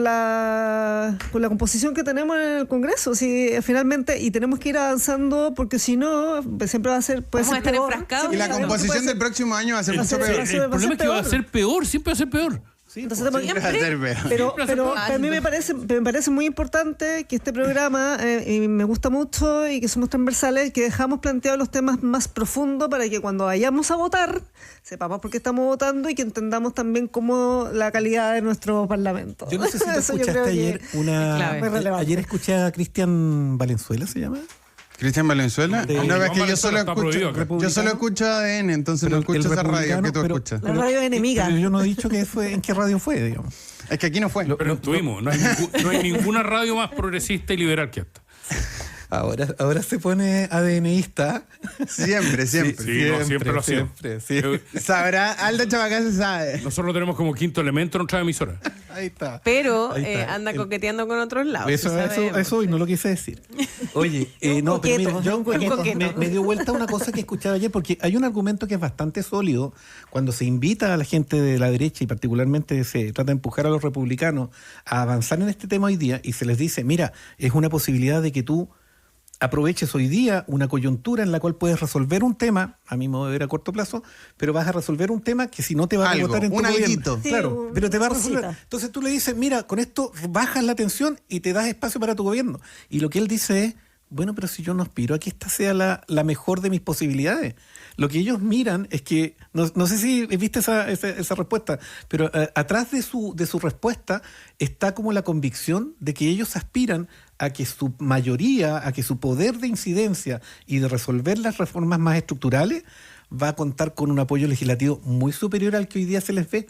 la composición que tenemos en el Congreso, si finalmente, y tenemos que ir avanzando porque si no, siempre va a ser, puede Vamos a ser estar peor. enfrascados Y la Sí, composición del próximo año va a ser mucho va a ser- peor. sí, El problema es que va a peor. ser peor, siempre va a ser peor. Entonces, Va a ser peor. pero a mí me parece muy importante que este programa, y me gusta mucho y que somos transversales, que dejamos planteados los temas más profundos para que cuando vayamos a votar sepamos por qué estamos votando y que entendamos también cómo la calidad de nuestro parlamento. Yo no sé si te Eso yo escuchaste creo que ayer es clave. Muy relevante. Ayer escuché a Cristian Valenzuela, ¿se llama? Cristian Valenzuela. De- Una vez que yo Valenzuela solo está prohibido acá. escucho, yo solo escucho ADN, entonces no escucho esa radio que tú escuchas. La radio enemiga. Pero yo no he dicho en qué radio fue, digamos. Es que aquí no fue. Pero tuvimos. No hay ninguna radio más progresista y liberal que esta. Ahora se pone ADNista. Siempre. Sí, no, siempre lo ha sido. siempre. Sabrá, Aldo Chabacá se sabe. Nosotros lo tenemos como quinto elemento en nuestra emisora. Ahí está. Pero Ahí está. anda coqueteando con otros lados. Eso y no lo quise decir. Oye, Un no, pero coqueto, mira, yo un coqueto. me dio vuelta una cosa que escuchaba ayer, porque hay un argumento que es bastante sólido cuando se invita a la gente de la derecha y particularmente se trata de empujar a los republicanos a avanzar en este tema hoy día y se les dice, mira, es una posibilidad de que tú aproveches hoy día una coyuntura en la cual puedes resolver un tema, a mi modo de ver a corto plazo, pero vas a resolver un tema que si no te va a Algo, rebotar en tu un gobierno. alguito. Sí, Claro, una pero te va a cosita. resolver. Entonces tú le dices, mira, con esto bajas la tensión y te das espacio para tu gobierno. Y lo que él dice es, bueno, pero si yo no aspiro a que esta sea la mejor de mis posibilidades. Lo que ellos miran es que, no sé si viste esa respuesta, pero atrás de su respuesta está como la convicción de que ellos aspiran a que su mayoría, a que su poder de incidencia y de resolver las reformas más estructurales va a contar con un apoyo legislativo muy superior al que hoy día se les ve.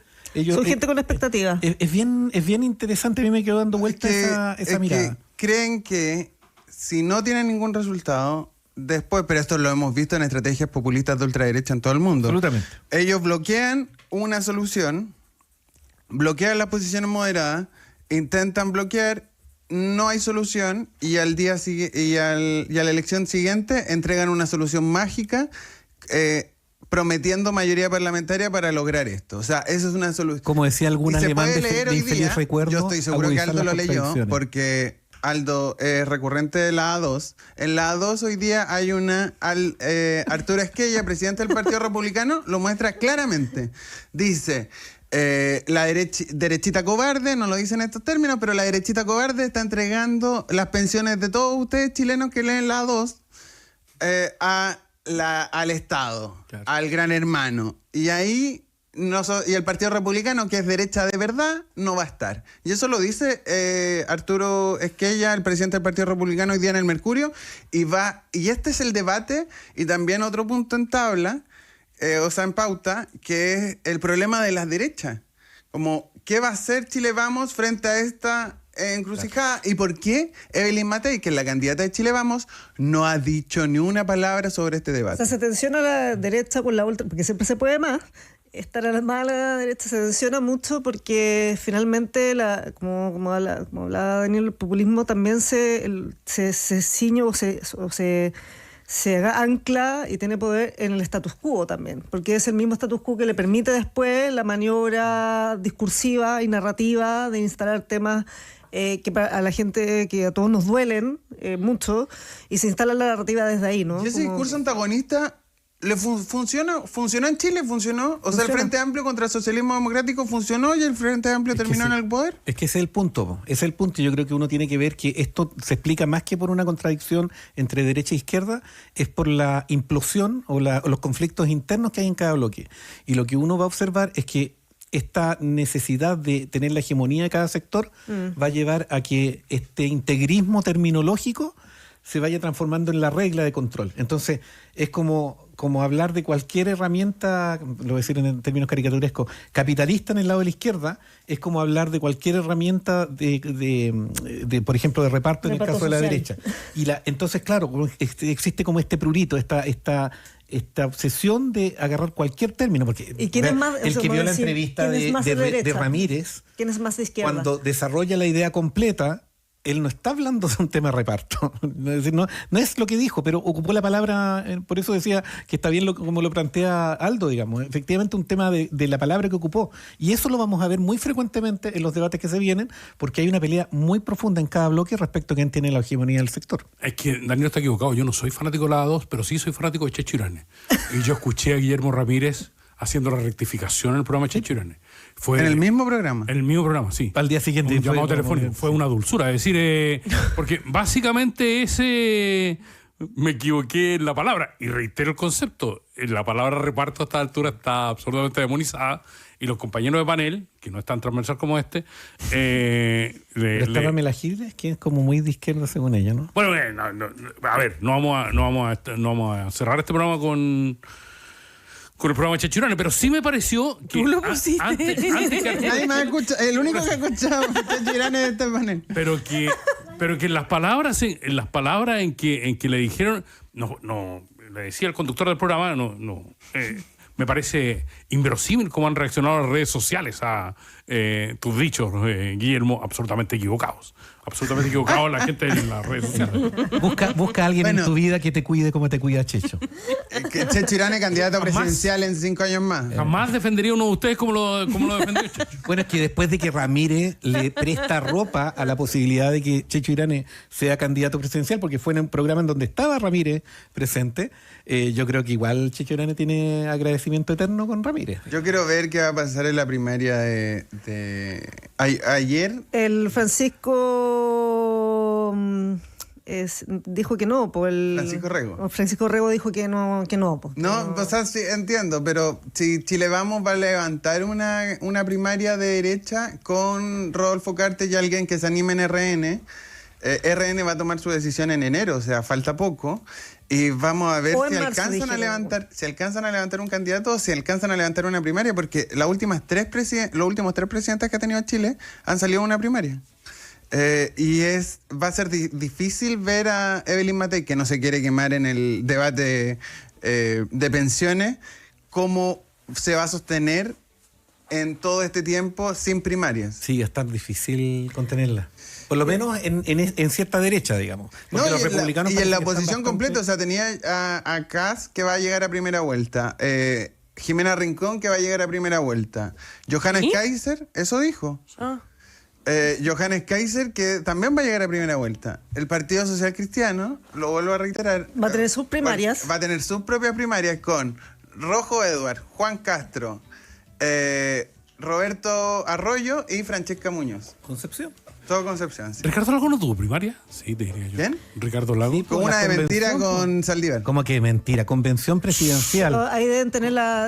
Son gente con expectativa. Es bien interesante, a mí me quedó dando vuelta esa mirada. Que creen que si no tienen ningún resultado, después, pero esto lo hemos visto en estrategias populistas de ultraderecha en todo el mundo. Absolutamente. Ellos bloquean una solución, bloquean las posiciones moderadas, intentan bloquear, no hay solución y al día y a la elección siguiente entregan una solución mágica prometiendo mayoría parlamentaria para lograr esto. O sea, eso es una solución. Como decía algún Y se alemán puede de leer hoy infeliz día, recuerdo, yo estoy seguro que agudizar Aldo las lo leyó, contradicciones. porque Aldo es recurrente de la A2. En la A2 hoy día hay Arturo Esquella, presidente del Partido Republicano, lo muestra claramente. Dice, la derechita cobarde, no lo dice en estos términos, pero la derechita cobarde está entregando las pensiones de todos ustedes chilenos que leen la A2 al Estado, Claro. al gran hermano. Y ahí... y el Partido Republicano, que es derecha de verdad, no va a estar. Y eso lo dice Arturo Esquella, el presidente del Partido Republicano, hoy día en el Mercurio. Y este es el debate, y también otro punto en tabla, en pauta, que es el problema de las derechas. Como, ¿qué va a hacer Chile Vamos frente a esta encrucijada? ¿Y por qué Evelyn Matei, que es la candidata de Chile Vamos, no ha dicho ni una palabra sobre este O debate? sea, se tensiona la derecha con la ultra, porque siempre se puede más. Estar a la mala derecha se tensiona mucho porque finalmente, como hablaba Daniel, el populismo también se ciñe o se ancla y tiene poder en el status quo también, porque es el mismo status quo que le permite después la maniobra discursiva y narrativa de instalar temas que a la gente, que a todos nos duelen mucho, y se instala la narrativa desde ahí, ¿no? ¿Y ese discurso antagonista funcionó en Chile? ¿Funcionó? O sea, el Frente Amplio contra el socialismo democrático funcionó y el Frente Amplio terminó en el poder. Es que ese es el punto, po. Ese es el punto. Yo creo que uno tiene que ver que esto se explica más que por una contradicción entre derecha e izquierda, es por la implosión o los conflictos internos que hay en cada bloque. Y lo que uno va a observar es que esta necesidad de tener la hegemonía de cada sector va a llevar a que este integrismo terminológico se vaya transformando en la regla de control. Entonces, es como hablar de cualquier herramienta, lo voy a decir en términos caricaturescos, capitalista en el lado de la izquierda, es como hablar de cualquier herramienta de por ejemplo, de reparto en el caso de la derecha. Y entonces, claro, existe como este prurito, esta obsesión de agarrar cualquier término, porque ¿Y quién es más, el que vio la entrevista de Ramírez, ¿quién es más de izquierda? cuando desarrolla la idea completa, él no está hablando de un tema de reparto. Es decir, no es lo que dijo, pero ocupó la palabra, por eso decía que está bien como lo plantea Aldo, digamos. Efectivamente, un tema de la palabra que ocupó. Y eso lo vamos a ver muy frecuentemente en los debates que se vienen, porque hay una pelea muy profunda en cada bloque respecto a quién tiene la hegemonía del sector. Es que Daniel está equivocado. Yo no soy fanático de la A2, pero sí soy fanático de Checho Irane. Y yo escuché a Guillermo Ramírez haciendo la rectificación en el programa de Checho Irane. ¿En el mismo programa? En el mismo programa, sí. Al día siguiente. Un llamado telefónico. Fue una dulzura. Es decir, porque básicamente me equivoqué en la palabra. Y reitero el concepto. La palabra reparto a esta altura está absolutamente demonizada. Y los compañeros de panel, que no es tan transversal como este... Está Pamela Giles, que es como muy de izquierda según ella, ¿no? Bueno, a ver, no vamos a cerrar este programa con con el programa Chechurane, pero sí me pareció que Tú lo pusiste. antes que Nadie me ha escuchado. El único que ha escuchado Chechurane de este panel. pero que en las palabras en que le dijeron, no, le decía el conductor del programa, me parece inverosímil cómo han reaccionado las redes sociales a tus dichos, Guillermo, absolutamente equivocados la gente en las redes sociales. Busca a alguien Bueno. en tu vida que te cuide como te cuida Checho. Que Chechurane candidato Jamás. presidencial en 5 años más. Jamás defendería uno de ustedes como lo defendió Checho. Bueno, es que después de que Ramírez le presta ropa a la posibilidad de que Checho Irane sea candidato presidencial, porque fue en un programa en donde estaba Ramírez presente, yo creo que igual Checho Irane tiene agradecimiento eterno con Ramírez. Yo quiero ver qué va a pasar en la primaria de ayer. El Francisco dijo que no, pues Francisco Rego. Francisco Rego dijo que no, pues. No, o sea, sí, entiendo, pero si Chile Vamos va a levantar una primaria de derecha con Rodolfo Cartes y alguien que se anime en RN. RN va a tomar su decisión en enero, o sea, falta poco. Y vamos a ver O en si marzo, alcanzan a dijeron. levantar, un candidato o si alcanzan a levantar una primaria, porque los últimos tres presidentes que ha tenido Chile han salido de una primaria. Y va a ser difícil ver a Evelyn Matei, que no se quiere quemar en el debate de pensiones, cómo se va a sostener en todo este tiempo sin primarias. Sí, va a estar difícil contenerla. Por lo menos en cierta derecha, digamos. Porque los republicanos y en la parece que oposición están bastante- completa, o sea, tenía a Kass que va a llegar a primera vuelta, Jimena Rincón que va a llegar a primera vuelta, Johannes Kaiser, eso dijo. Ah. Johannes Kaiser, que también va a llegar a primera vuelta. El Partido Social Cristiano, lo vuelvo a reiterar, Va a tener sus primarias. Va a tener sus propias primarias con Rojo Edward, Juan Castro, Roberto Arroyo y Francesca Muñoz. Concepción. Todo Concepción, sí. ¿Ricardo Lago no tuvo primaria? Sí, te diría yo. ¿Quién? Ricardo Lago. Sí, Con la una de mentira convención, con Saldívar. ¿Cómo que mentira? Convención presidencial. Ahí deben tener la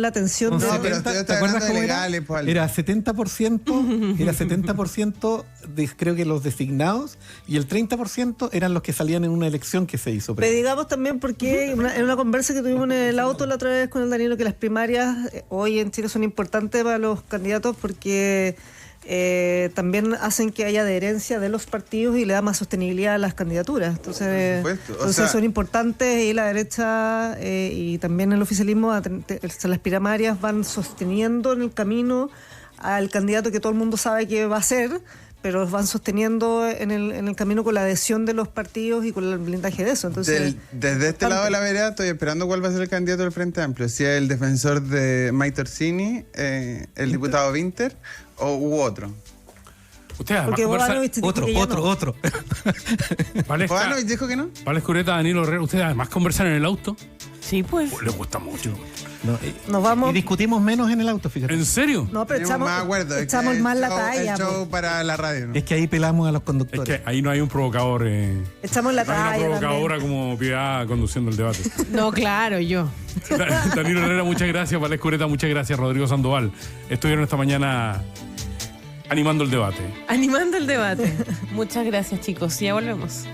atención. Con No, de- pero estoy hablando de cómo legales, pues, Aldo. Era 70% de, creo que los designados, y el 30% eran los que salían en una elección que se hizo. Pero digamos también porque en una conversa que tuvimos en el auto la otra vez con el Danilo, que las primarias hoy en Chile son importantes para los candidatos porque también hacen que haya adherencia de los partidos y le da más sostenibilidad a las candidaturas. Entonces, Por supuesto. O entonces sea, son importantes y la derecha y también el oficialismo, las primarias van sosteniendo en el camino al candidato que todo el mundo sabe que va a ser, pero los van sosteniendo en el camino con la adhesión de los partidos y con el blindaje de eso. Entonces, Desde este lado de la vereda estoy esperando cuál va a ser el candidato del Frente Amplio. Si es el defensor de Maite Orsini, el diputado Winter u otro. Usted además porque conversa- Bogdanovich dijo que ya no. Otro. Valesca, ¿Bogdanovich dijo que no? Vales Cureta, Danilo Herrera, ¿ustedes además conversan en el auto? Sí, pues. Les gusta mucho. No, Nos vamos. Y discutimos menos en el auto, fíjate. ¿En serio? No, pero Tenemos más acuerdos. Es que echamos el más la show- talla. El show po. para la radio, ¿no? Es que ahí pelamos a los Es conductores. que ahí no hay un provocador. Echamos la No hay una talla. provocadora también. como Piedad conduciendo el debate. No, claro, yo. Danilo Herrera, muchas gracias. Vales Cureta, muchas gracias. Rodrigo Sandoval. Estuvieron esta mañana animando el debate. Animando el debate. Muchas gracias, chicos. Ya volvemos.